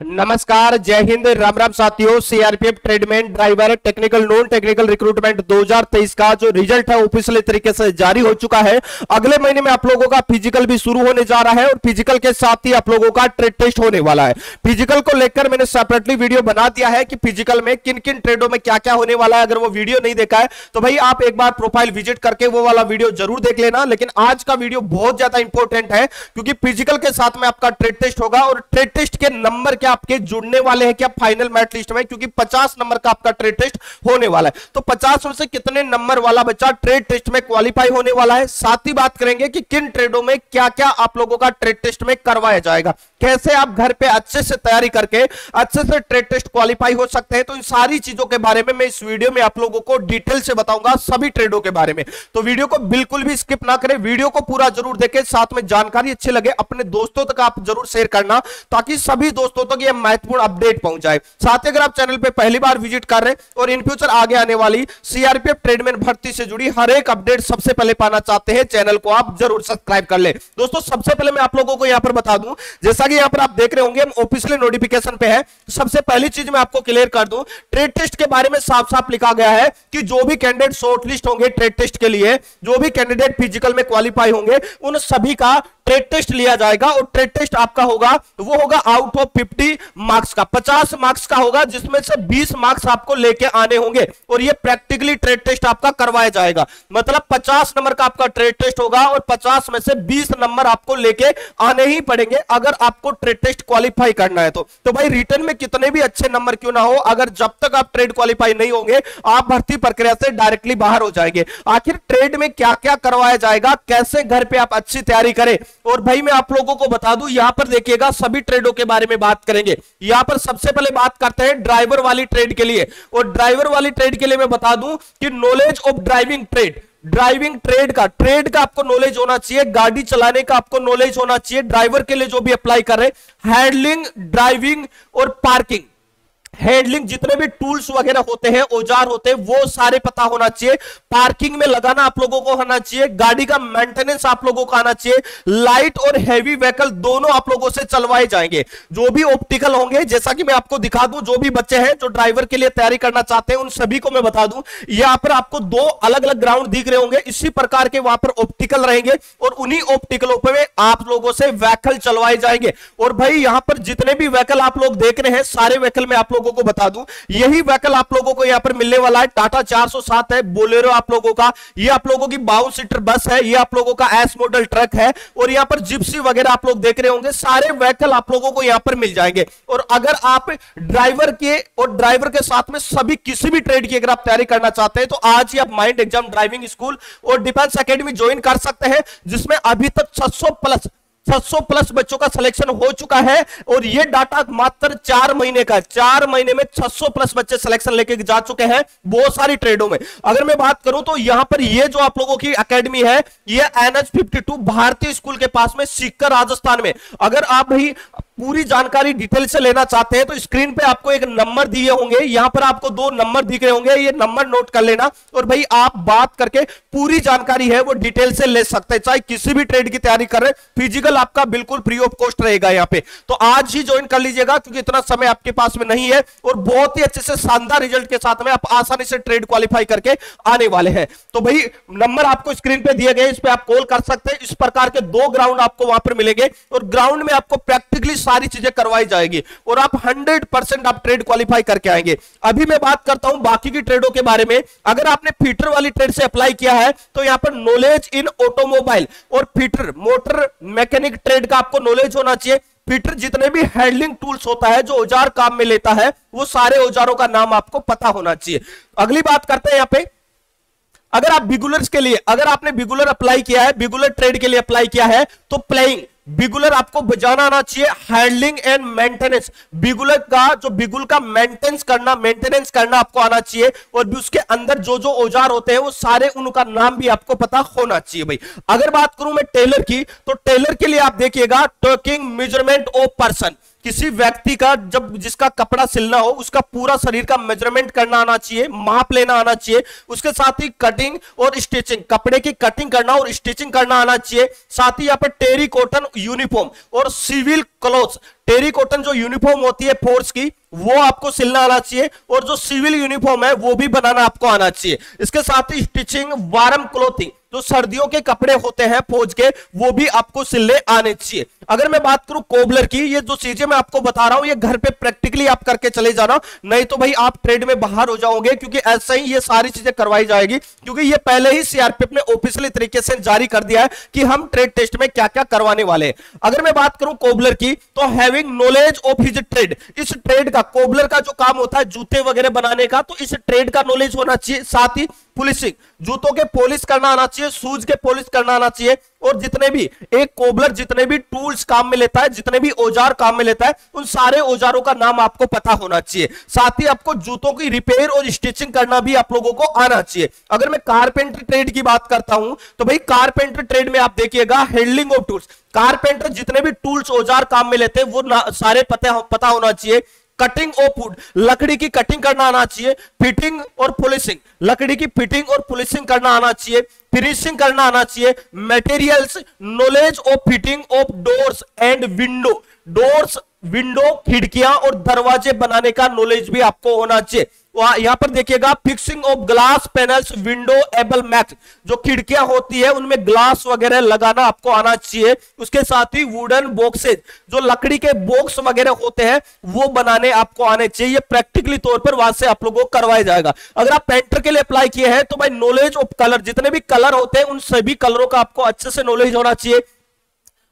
नमस्कार, जय हिंद, राम राम साथियों। CRPF tradesman driver technical non technical recruitment 2023 का जो रिजल्ट है ऑफिशियल तरीके से जारी हो चुका है। अगले महीने में आप लोगों का फिजिकल भी शुरू होने जा रहा है और फिजिकल के साथ ही आप लोगों का ट्रेड टेस्ट होने वाला है। फिजिकल को लेकर मैंने सेपरेटली वीडियो बना दिया है कि फिजिकल में किन किन ट्रेडों में क्या क्या होने वाला है। अगर वो वीडियो नहीं देखा है तो भाई आप एक बार प्रोफाइल विजिट करके वो वाला वीडियो जरूर देख लेना। लेकिन आज का वीडियो बहुत ज्यादा इंपॉर्टेंट है क्योंकि फिजिकल के साथ में आपका ट्रेड टेस्ट होगा और ट्रेड टेस्ट के नंबर क्या आपके जुड़ने वाले हैं क्या फाइनल मैट लिस्ट में, क्योंकि 50 नंबर का आपका ट्रेड टेस्ट होने वाला है। तो 50 में से कितने नंबर वाला बच्चा ट्रेड टेस्ट में क्वालिफाई होने वाला है। साथ ही बात करेंगे कि किन ट्रेडों में क्या क्या आप लोगों का ट्रेड टेस्ट में करवाया जाएगा, कैसे आप घर पे अच्छे से तैयारी करके अच्छे से ट्रेड टेस्ट क्वालिफाई हो सकते हैं। तो इन सारी चीजों के बारे में मैं इस वीडियो में आप लोगों को डिटेल से बताऊंगा, सभी ट्रेडों के बारे में। तो वीडियो को बिल्कुल भी स्किप ना करें, वीडियो को पूरा जरूर देखें, साथ में जानकारी अच्छी लगे अपने दोस्तों तक आप जरूर शेयर करना ताकि सभी दोस्तों तक यह महत्वपूर्ण अपडेट पहुंच जाए। साथ ही अगर आप चैनल पे पहली बार विजिट कर रहे हैं और इन फ्यूचर आगे आने वाली सीआरपीएफ ट्रेडमैन भर्ती से जुड़ी हर एक अपडेट सबसे पहले पाना चाहते हैं, चैनल को आप जरूर सब्सक्राइब कर ले। दोस्तों सबसे पहले मैं आप लोगों को यहां पर बता दूं, जैसा कि यहां पर आप देख रहे होंगे हम ऑफिशियल नोटिफिकेशन पे है। सबसे पहली चीज मैं आपको क्लियर कर दूं, ट्रेड टेस्ट के बारे में साफ साफ लिखा गया है कि जो भी कैंडिडेट शॉर्टलिस्ट होंगे ट्रेड टेस्ट के लिए, जो भी कैंडिडेट फिजिकल में क्वालिफाई होंगे, उन सभी का ट्रेड टेस्ट लिया जाएगा और ट्रेड टेस्ट आपका होगा वो होगा आउट ऑफ 50 मार्क्स का, 50 मार्क्स का होगा, जिसमें से 20 मार्क्स आपको लेके आने होंगे और ये प्रैक्टिकली ट्रेड टेस्ट आपका करवाया जाएगा। मतलब 50 नंबर का आपका ट्रेड टेस्ट होगा और 50 में से 20 नंबर आपको लेके आने ही पड़ेंगे अगर आपको ट्रेड टेस्ट क्वालिफाई करना है। तो भाई रिटर्न में कितने भी अच्छे नंबर क्यों ना हो, अगर जब तक आप ट्रेड क्वालिफाई नहीं होंगे आप भर्ती प्रक्रिया से डायरेक्टली बाहर हो जाएंगे। आखिर ट्रेड में क्या क्या करवाया जाएगा, कैसे घर पे आप अच्छी तैयारी करें, और भाई मैं आप लोगों को बता दूं यहां पर देखिएगा सभी ट्रेडों के बारे में बात करेंगे। यहां पर सबसे पहले बात करते हैं ड्राइवर वाली ट्रेड के लिए, और ड्राइवर वाली ट्रेड के लिए मैं बता दूं कि knowledge of driving trade, driving trade का आपको नॉलेज होना चाहिए, गाड़ी चलाने का आपको नॉलेज होना चाहिए। ड्राइवर के लिए जो भी अप्लाई कर रहे, हैंडलिंग, ड्राइविंग और पार्किंग, हैंडलिंग जितने भी टूल्स वगैरह होते हैं, औजार होते हैं, वो सारे पता होना चाहिए। पार्किंग में लगाना आप लोगों को आना चाहिए, गाड़ी का मेंटेनेंस आप लोगों को आना चाहिए। लाइट और हैवी व्हीकल दोनों आप लोगों से चलवाए जाएंगे। जो भी ऑप्टिकल होंगे, जैसा कि मैं आपको दिखा दूं, जो भी बच्चे हैं जो ड्राइवर के लिए तैयारी करना चाहते हैं उन सभी को मैं बता दूं, यहां पर आपको 2 अलग अलग ग्राउंड दिख रहे होंगे, इसी प्रकार के वहां पर ऑप्टिकल रहेंगे और उन्हीं ऑप्टिकलों पे आप लोगों से व्हीकल चलवाए जाएंगे। और भाई यहां पर जितने भी व्हीकल आप लोग देख रहे हैं, सारे व्हीकल में आप लोगों को बता दूं, यही व्हीकल आप लोगों को यहां पर मिलने वाला है। टाटा 407 है, बोलेरो आप लोगों का, ये आप लोगों की 52 सीटर बस है, ये आप लोगों का एस मॉडल ट्रक है, और यहां पर जिप्सी वगैरह आप लोग देख रहे होंगे, सारे व्हीकल आप लोगों को यहां पर मिल जाएंगे। और अगर आप ड्राइवर के और ड्राइवर के साथ में सभी किसी भी ट्रेड की अगर आप तैयारी करना चाहते हैं तो आज ही आप माइंड एग्जाम ड्राइविंग स्कूल और डिफेंस एकेडमी ज्वाइन कर सकते हैं, जिसमें अभी तक 700 प्लस बच्चों का सिलेक्शन हो चुका है। और ये डाटा मात्र 4 महीने का है, 4 महीने में 600 प्लस बच्चे सिलेक्शन लेके जा चुके हैं बहुत सारी ट्रेडों में। अगर मैं बात करूं तो यहां पर ये जो आप लोगों की एकेडमी है, ये NH52 भारतीय स्कूल के पास में सीकर राजस्थान में। अगर आप भाई पूरी जानकारी डिटेल से लेना चाहते हैं तो स्क्रीन पे आपको एक नंबर दिए होंगे, यहां पर आपको 2 नंबर दिख रहे होंगे, ये नंबर नोट कर लेना और भाई आप बात करके पूरी जानकारी है वो डिटेल से ले सकते हैं। चाहे किसी भी ट्रेड की तैयारी कर रहे हैं, फिजिकल आपका बिल्कुल फ्री ऑफ कॉस्ट रहेगा यहां पे। तो आज ही ज्वाइन कर लीजिएगा क्योंकि इतना समय आपके पास में नहीं है और बहुत ही अच्छे से शानदार रिजल्ट के साथ में आप आसानी से ट्रेड क्वालिफाई करके आने वाले हैं। तो भाई नंबर आपको स्क्रीन पे दिए गए, इस पे आप कॉल कर सकते हैं। इस प्रकार के 2 ग्राउंड आपको वहां पर मिलेंगे और ग्राउंड में आपको प्रैक्टिकली सारी चीजें करवाई जाएगी और आप 100% आप ट्रेड क्वालिफाई करके आएंगे। अभी मैं बात करता हूं बाकी की ट्रेडों के बारे में। अगर आपने फीटर वाली ट्रेड से अप्लाई किया है तो यहां पर नॉलेज इन ऑटोमोबाइल और फीटर मोटर मैकेनिक ट्रेड का आपको नॉलेज होना चाहिए। फीटर जितने भी हैंडलिंग टूल्स होता है, जो औजार काम में लेता है, वो सारे औजारों का नाम आपको पता होना चाहिए। अगली बात करते हैं यहां पे, अगर आप बिगुलर्स के लिए, अगर आपने बिगुलर अप्लाई किया है, बिगुलर ट्रेड के लिए अप्लाई किया है तो प्लेइंग बिगुलर आपको बजाना आना चाहिए। हैंडलिंग एंड मेंटेनेंस, बिगुलर का जो बिगुल का मेंटेनेंस करना आपको आना चाहिए और भी उसके अंदर जो जो औजार होते हैं वो सारे उनका नाम भी आपको पता होना चाहिए भाई। अगर बात करूं मैं टेलर की, तो टेलर के लिए आप देखिएगा टर्किंग मेजरमेंट ऑफ पर्सन, किसी व्यक्ति का जब जिसका कपड़ा सिलना हो उसका पूरा शरीर का मेजरमेंट करना आना चाहिए, माप लेना आना चाहिए, उसके साथ ही कटिंग और स्टिचिंग, कपड़े की कटिंग करना और स्टिचिंग करना आना चाहिए। साथ ही यहाँ पर टेरी कॉटन यूनिफॉर्म और सिविल क्लोथ्स, टेरी कॉटन जो यूनिफॉर्म होती है फोर्स की वो आपको सिलना आना चाहिए और जो सिविल यूनिफॉर्म है वो भी बनाना आपको आना चाहिए। इसके साथ ही स्टिचिंग, वार्म क्लोथिंग, जो सर्दियों के कपड़े होते हैं फौज के वो भी आपको सिलने आने चाहिए। अगर मैं बात करूं कोबलर की, ये जो चीजें मैं आपको बता रहा हूं ये घर पे प्रैक्टिकली आप करके चले जाना, नहीं तो भाई आप ट्रेड में बाहर हो जाओगे, क्योंकि ऐसा ही ये सारी चीजें करवाई जाएगी, क्योंकि ये पहले ही सीआरपीएफ ने ऑफिशियली तरीके से जारी कर दिया है कि हम ट्रेड टेस्ट में क्या क्या करवाने वाले हैं। अगर मैं बात करूं कोबलर की, तो having knowledge of his trade, इस ट्रेड का, कोबलर का जो काम होता है जूते वगैरह बनाने का, तो इस ट्रेड का नॉलेज होना चाहिए। साथ ही पुलिसिंग, जूतों के पॉलिश करना आना चाहिए, शूज के पॉलिश करना आना चाहिए, और जितने भी एक कोबलर जितने भी टूल्स काम में लेता है, जितने भी औजार काम में लेता है, उन सारे औजारों का नाम आपको पता होना चाहिए। साथ ही आपको जूतों की रिपेयर और स्टिचिंग करना भी आप लोगों को आना चाहिए। अगर मैं कारपेंटर ट्रेड की बात करता हूं तो भाई कारपेंटर ट्रेड में आप देखिएगा हैंडलिंग ऑफ टूल्स, कारपेंटर जितने भी टूल्स औजार काम में लेते हैं वो सारे पता होना चाहिए। कटिंग ऑफ वुड, लकड़ी की कटिंग करना आना चाहिए। फिटिंग और पॉलिशिंग, लकड़ी की फिटिंग और पॉलिशिंग करना आना चाहिए। फिनिशिंग करना आना चाहिए। Materials, knowledge of fitting of doors and window, doors, window, खिड़कियां और दरवाजे बनाने का नॉलेज भी आपको होना चाहिए। यहां पर देखिएगा fixing of glass panels, window able max, जो खिड़कियां होती है उनमें ग्लास वगैरह लगाना आपको आना चाहिए। उसके साथ ही वुडन बॉक्सेज, जो लकड़ी के बॉक्स वगैरह होते हैं वो बनाने आपको आने चाहिए। प्रैक्टिकली तौर पर वहां से आप लोगों को करवाया जाएगा। अगर आप पेंटर के लिए अप्लाई किए हैं तो भाई नॉलेज ऑफ कलर, जितने भी कलर होते हैं उन सभी कलरों का आपको अच्छे से नॉलेज होना चाहिए।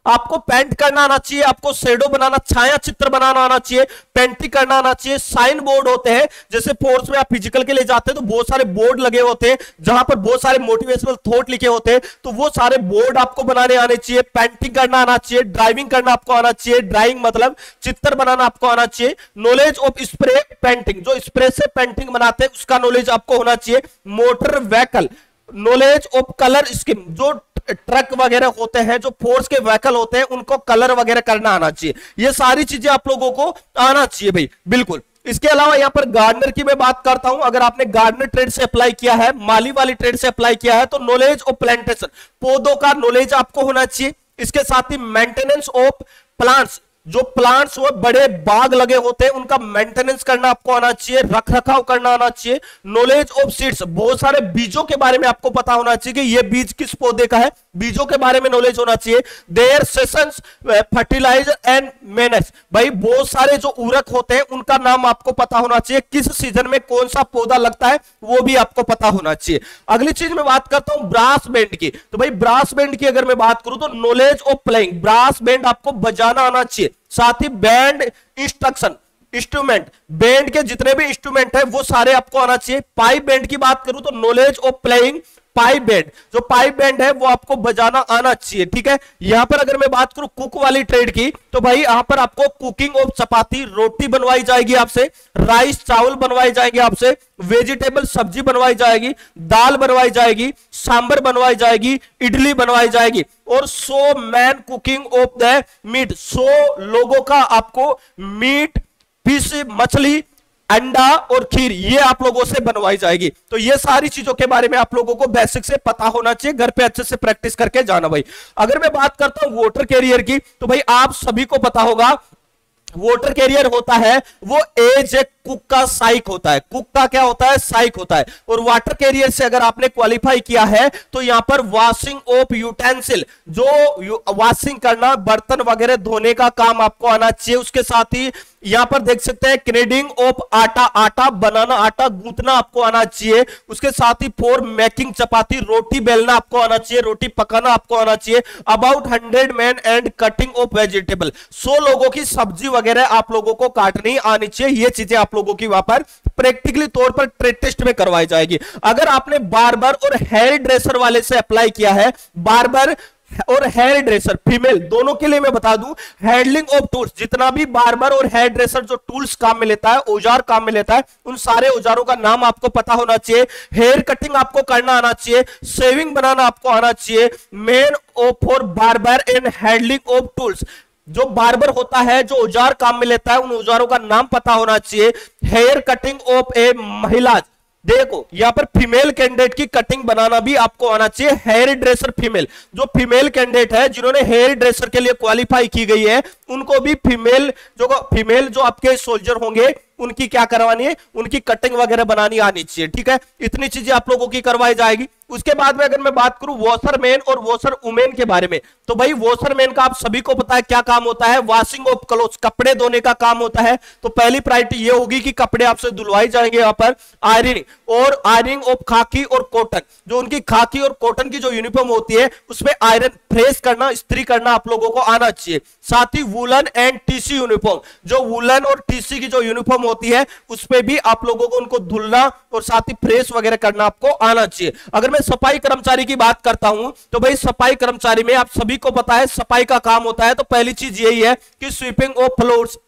आपको पेंट करना आना चाहिए, आपको शेडो बनाना, छाया चित्र बनाना आना चाहिए, पेंटिंग करना आना चाहिए। साइन बोर्ड होते हैं, जैसे फोर्स में आप फिजिकल के लिए जाते हैं तो बहुत सारे बोर्ड लगे होते हैं जहां पर बहुत सारे मोटिवेशनल थॉट लिखे होते हैं, तो वो सारे बोर्ड आपको बनाने आने चाहिए। पेंटिंग करना आना चाहिए, ड्राइविंग करना आपको आना चाहिए, ड्राइंग मतलब चित्र बनाना आपको आना चाहिए। नॉलेज ऑफ स्प्रे पेंटिंग, जो स्प्रे से पेंटिंग बनाते हैं उसका नॉलेज आपको होना चाहिए। Motor vehicle, knowledge of colour scheme, जो ट्रक वगैरह होते हैं, जो फोर्स के व्हीकल होते हैं उनको कलर वगैरह करना आना चाहिए। ये सारी चीजें आप लोगों को आना चाहिए भाई, बिल्कुल। इसके अलावा यहां पर गार्डनर की मैं बात करता हूं। अगर आपने गार्डनर ट्रेड से अप्लाई किया है, माली वाली ट्रेड से अप्लाई किया है, तो नॉलेज ऑफ प्लांटेशन, पौधों का नॉलेज आपको होना चाहिए। इसके साथ ही मेंटेनेंस ऑफ प्लांट्स, जो प्लांट्स वो बड़े बाग लगे होते हैं उनका मेंटेनेंस करना आपको आना चाहिए, रख रखाव करना आना चाहिए। नॉलेज ऑफ सीड्स, बहुत सारे बीजों के बारे में आपको पता होना चाहिए कि ये बीज किस पौधे का है, बीजों के बारे में नॉलेज होना चाहिए। देयर सेशंस, फर्टिलाइजर एंड मेनेस, भाई बहुत सारे जो उर्वरक होते हैं उनका नाम आपको पता होना चाहिए। किस सीजन में कौन सा पौधा लगता है वो भी आपको पता होना चाहिए। अगली चीज मैं बात करता हूं ब्रास बैंड की, तो भाई ब्रास बैंड की अगर मैं बात करूं तो knowledge of playing, brass band आपको बजाना आना चाहिए। साथ ही बैंड इंस्ट्रक्शन, इंस्ट्रूमेंट, बैंड के जितने भी इंस्ट्रूमेंट है वो सारे आपको आना चाहिए। पाइप बैंड की बात करूं तो knowledge of playing pipe band, जो पाइप बैंड है वो आपको बजाना आना चाहिए, ठीक है। यहां पर अगर मैं बात करूं कुक वाली ट्रेड की, तो भाई यहां पर आपको कुकिंग ऑफ चपाती, रोटी बनवाई जाएगी आपसे, राइस चावल बनवाए जाएंगे आपसे, वेजिटेबल सब्जी बनवाई जाएगी, दाल बनवाई जाएगी, सांबर बनवाई जाएगी, इडली बनवाई जाएगी। और 100 man cooking of the meat, 100 लोगों का आपको मीट, फिश, मछली, अंडा और खीर ये आप लोगों से बनवाई जाएगी। तो ये सारी चीजों के बारे में आप लोगों को बेसिक से पता होना चाहिए, घर पे अच्छे से प्रैक्टिस करके जाना भाई। अगर मैं बात करता हूं वाटर कैरियर की, तो भाई आप सभी को पता होगा वाटर कैरियर होता है वो एज ए कुक का साइक होता है। कुक का क्या होता है? साइक होता है। और वाटर कैरियर से अगर आपने क्वालिफाई किया है तो यहां पर वॉशिंग ऑफ यूटेंसिल, जो वॉशिंग करना, बर्तन वगैरह धोने का काम आपको आना चाहिए। उसके साथ ही यहां पर देख सकते हैं क्नेडिंग ऑफ आटा, आटा बनाना, आटा गूंथना आपको आना चाहिए। उसके साथ ही फॉर मेकिंग चपाती, रोटी बेलना आपको आना चाहिए, रोटी पकाना आपको आना चाहिए। About 100 man and cutting of vegetable, 100 लोगों की सब्जी वगैरह आप लोगों को काटनी आनी चाहिए। ये चीजें आप लोगों की वहां पर प्रैक्टिकली तौर पर ट्रेड टेस्ट में करवाई जाएगी। अगर आपने बार्बर और हेयर ड्रेसर वाले से अप्लाई किया है, बार्बर और हेयर ड्रेसर फीमेल दोनों के लिए मैं बता दूं, हैंडलिंग ऑफ टूल्स, जितना भी बार्बर और हेयर ड्रेसर जो टूल्स काम में लेता है, औजार काम में लेता है, उन सारे औजारों का नाम आपको पता होना चाहिए। हेयर कटिंग आपको करना आना चाहिए, शेविंग बनाना आपको आना चाहिए। Main for barber and handling of tools, जो बार्बर होता है, जो औजार काम में लेता है, उन औजारों का नाम पता होना चाहिए। हेयर कटिंग ऑफ ए महिला, देखो यहां पर फीमेल कैंडिडेट की कटिंग बनाना भी आपको आना चाहिए। हेयर ड्रेसर फीमेल, जो फीमेल कैंडिडेट है जिन्होंने हेयर ड्रेसर के लिए क्वालिफाई की गई है, उनको भी फीमेल जो आपके सोल्जर होंगे उनकी क्या करवानी है, उनकी कटिंग वगैरह बनानी आनी चाहिए। ठीक है, इतनी चीजें आप लोगों की करवाई जाएगी। उसके बाद में अगर मैं बात करूं वॉशरमैन और वॉशर वुमेन के बारे में, तो भाई वॉशरमैन का आप सभी को पता है क्या काम होता है, वॉशिंग ऑफ क्लोथ्स, कपड़े धोने का काम होता है। तो पहली प्रायोरिटी ये होगी कि कपड़े आपसे धुलवाई जाएंगे। यहां पर आयरनिंग ऑफ खाकी और कॉटन, जो उनकी खाकी और कॉटन की जो यूनिफॉर्म होती है उसमें आयरन प्रेस करना, इस्त्री करना आप लोगों को आना चाहिए। साथ ही वुलन एंड टीसी यूनिफॉर्म, जो वुलन और टीसी की जो यूनिफॉर्म होती है उस पे भी आप लोगों को उनको धुलना और साथ ही प्रेस वगैरह करना आपको आना चाहिए। अगर मैं सफाई कर्मचारी की बात करता हूं तो भाई सफाई कर्मचारी में आप सभी को पता है सफाई का काम होता है। तो पहली चीज यही है कि स्वीपिंग ऑफ फ्लोर्स,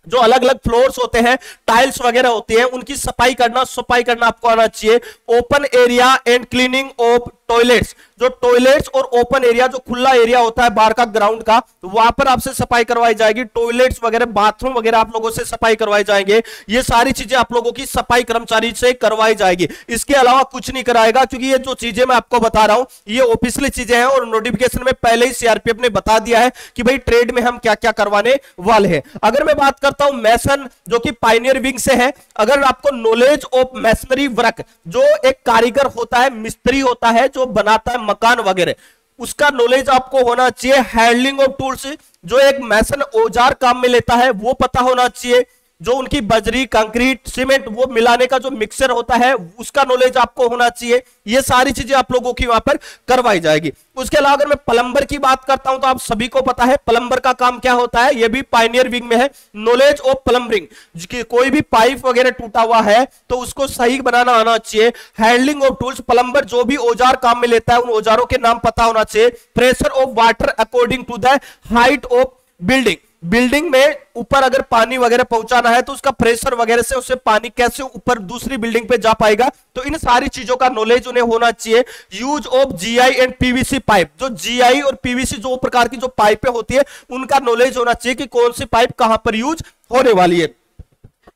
जो अलग अलग फ्लोर्स होते हैं, टाइल्स वगैरह होती है, उनकी सफाई करना आपको आना चाहिए। Open area and cleaning of toilets, जो टॉयलेट्स और ओपन एरिया, जो खुला एरिया होता है बाहर का ग्राउंड का, तो वहां पर आपसे सफाई करवाई जाएगी। टॉयलेट्स वगैरह, बाथरूम वगैरह आप लोगों से सफाई करवाई जाएंगे। ये सारी चीजें आप लोगों की सफाई कर्मचारी से करवाई जाएगी। इसके अलावा कुछ नहीं कराएगा, क्योंकि ये जो चीजें मैं आपको बता रहा हूं ये ऑफिशियली चीजें हैं और नोटिफिकेशन में पहले ही सीआरपीएफ ने बता दिया है कि भाई ट्रेड में हम क्या क्या करवाने वाले हैं। अगर मैं बात करता हूं मैसन, जो कि पायनियर विंग से है, अगर आपको नॉलेज ऑफ मैसनरी वर्क, जो एक कारीगर होता है, मिस्त्री होता है, जो बनाता है मकान वगैरह, उसका नॉलेज आपको होना चाहिए। हैंडलिंग ऑफ टूल्स, जो एक मैसन औजार काम में लेता है वो पता होना चाहिए। जो उनकी बजरी, कंक्रीट, सीमेंट वो मिलाने का जो मिक्सचर होता है उसका नॉलेज आपको होना चाहिए। ये सारी चीजें आप लोगों की वहां पर करवाई जाएगी। उसके अलावा अगर मैं प्लम्बर की बात करता हूं तो आप सभी को पता है प्लम्बर का काम क्या होता है, ये भी पायनियर विंग में है। नॉलेज ऑफ प्लम्बिंग, कोई भी पाइप वगैरह टूटा हुआ है तो उसको सही बनाना आना चाहिए। हैंडलिंग ऑफ टूल्स, प्लम्बर जो भी औजार काम में लेता है उन औजारों के नाम पता होना चाहिए। Pressure of water according to the height of building, building में ऊपर अगर पानी वगैरह पहुंचाना है तो उसका प्रेशर वगैरह से उससे पानी कैसे ऊपर दूसरी बिल्डिंग पे जा पाएगा, तो इन सारी चीजों का नॉलेज उन्हें होना चाहिए। Use of GI and PVC pipe, जो जीआई और पीवीसी जो प्रकार की जो पाइपें होती है उनका नॉलेज होना चाहिए कि कौन सी पाइप कहां पर यूज होने वाली है।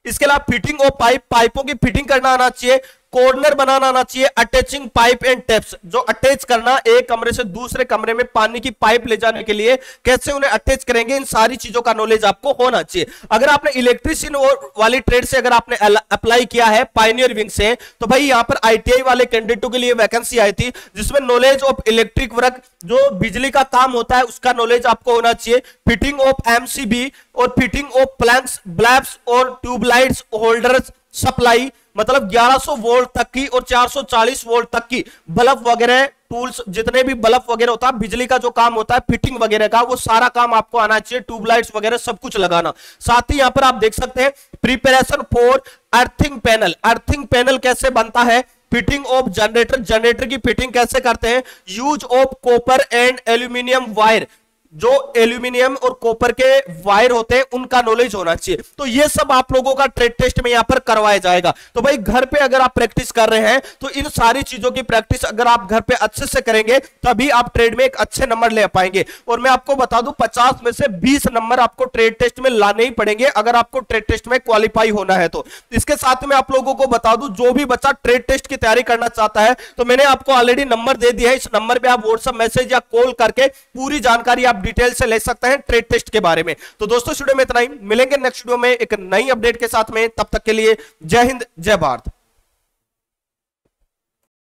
इसके अलावा फिटिंग ऑफ पाइप, पाइपों की फिटिंग करना आना चाहिए। कॉर्नर बनाना आना चाहिए। अटैचिंग पाइप एंड टैप्स, जो अटैच करना, एक कमरे से दूसरे कमरे में पानी की पाइप ले जाने के लिए कैसे उन्हें अटैच करेंगे, इन सारी चीजों का नॉलेज आपको होना चाहिए। अगर आपने इलेक्ट्रिशियन वाली ट्रेड से अगर आपने अप्लाई किया है पायनियर विंग से, तो भाई यहां पर आईटीआई वाले कैंडिडेटों के लिए वैकेंसी आई थी जिसमें नॉलेज ऑफ इलेक्ट्रिक वर्क, जो बिजली का काम होता है उसका नॉलेज आपको होना चाहिए। फिटिंग ऑफ एमसीबी और फिटिंग ऑफ प्लैंक्स, ब्लैप्स और ट्यूबलाइट्स होल्डर्स सप्लाई, मतलब 1100 वोल्ट तक की और 440 वोल्ट तक की बल्ब वगैरह, टूल्स, जितने भी बल्ब वगैरह होता है, बिजली का जो काम होता है फिटिंग वगैरह का, वो सारा काम आपको आना चाहिए। ट्यूबलाइट्स वगैरह सब कुछ लगाना। साथ ही यहां पर आप देख सकते हैं preparation for earthing panel, earthing panel कैसे बनता है, फिटिंग ऑफ जनरेटर, जनरेटर की फिटिंग कैसे करते हैं, use of copper and aluminium wire, जो एल्यूमिनियम और कॉपर के वायर होते हैं उनका नॉलेज होना चाहिए। तो ये सब आप लोगों का ट्रेड टेस्ट में यहां पर करवाया जाएगा। तो भाई घर पे अगर आप प्रैक्टिस कर रहे हैं तो इन सारी चीजों की प्रैक्टिस अगर आप घर पे अच्छे से करेंगे तभी आप ट्रेड में एक अच्छे नंबर ले पाएंगे। और मैं आपको बता दूं 50 में से 20 नंबर आपको ट्रेड टेस्ट में लाने ही पड़ेंगे अगर आपको ट्रेड टेस्ट में क्वालिफाई होना है तो। इसके साथ में आप लोगों को बता दूं जो भी बच्चा ट्रेड टेस्ट की तैयारी करना चाहता है तो मैंने आपको ऑलरेडी नंबर दे दिया है, इस नंबर पे आप व्हाट्सएप मैसेज या कॉल करके पूरी जानकारी आप डिटेल से ले सकते हैं ट्रेड टेस्ट के बारे में। तो दोस्तों इस वीडियो में इतना ही, मिलेंगे नेक्स्ट वीडियो में एक नई अपडेट के साथ में, तब तक के लिए जय हिंद जय भारत।